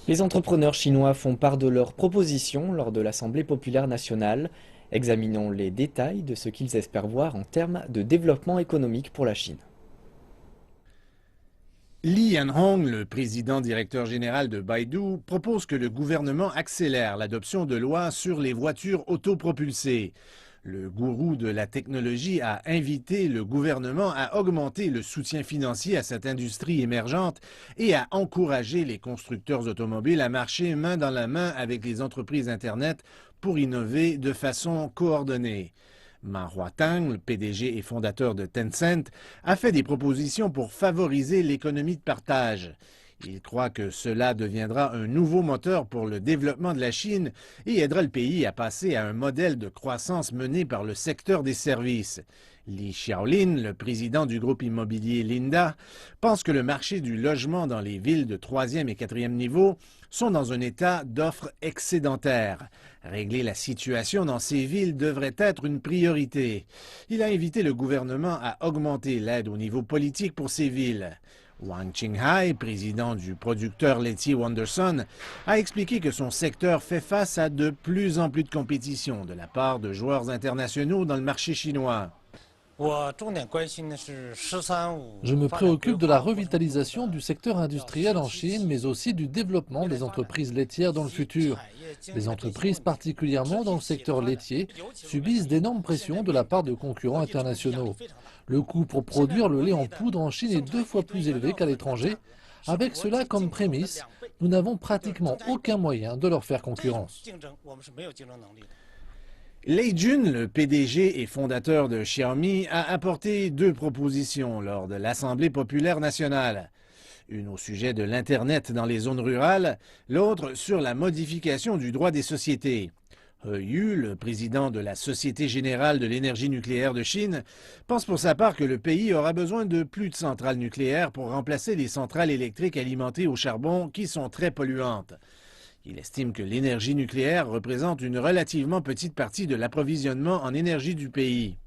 Les entrepreneurs chinois font part de leurs propositions lors de l'Assemblée populaire nationale. Examinons les détails de ce qu'ils espèrent voir en termes de développement économique pour la Chine. Li Yanhong, le président directeur général de Baidu, propose que le gouvernement accélère l'adoption de lois sur les voitures autopropulsées. Le gourou de la technologie a invité le gouvernement à augmenter le soutien financier à cette industrie émergente et à encourager les constructeurs automobiles à marcher main dans la main avec les entreprises Internet pour innover de façon coordonnée. Ma Huateng, le PDG et fondateur de Tencent, a fait des propositions pour favoriser l'économie de partage. Il croit que cela deviendra un nouveau moteur pour le développement de la Chine et aidera le pays à passer à un modèle de croissance mené par le secteur des services. Li Xiaolin, le président du groupe immobilier Linda, pense que le marché du logement dans les villes de 3e et 4e niveau sont dans un état d'offre excédentaire. Régler la situation dans ces villes devrait être une priorité. Il a invité le gouvernement à augmenter l'aide au niveau politique pour ces villes. Wang Qinghai, président du producteur laitier Wonderson, a expliqué que son secteur fait face à de plus en plus de compétition de la part de joueurs internationaux dans le marché chinois. Je me préoccupe de la revitalisation du secteur industriel en Chine, mais aussi du développement des entreprises laitières dans le futur. Les entreprises, particulièrement dans le secteur laitier, subissent d'énormes pressions de la part de concurrents internationaux. Le coût pour produire le lait en poudre en Chine est 2 fois plus élevé qu'à l'étranger. Avec cela comme prémisse, nous n'avons pratiquement aucun moyen de leur faire concurrence. Lei Jun, le PDG et fondateur de Xiaomi, a apporté 2 propositions lors de l'Assemblée populaire nationale. Une au sujet de l'Internet dans les zones rurales, l'autre sur la modification du droit des sociétés. He Yu, le président de la Société générale de l'énergie nucléaire de Chine, pense pour sa part que le pays aura besoin de plus de centrales nucléaires pour remplacer les centrales électriques alimentées au charbon qui sont très polluantes. Il estime que l'énergie nucléaire représente une relativement petite partie de l'approvisionnement en énergie du pays.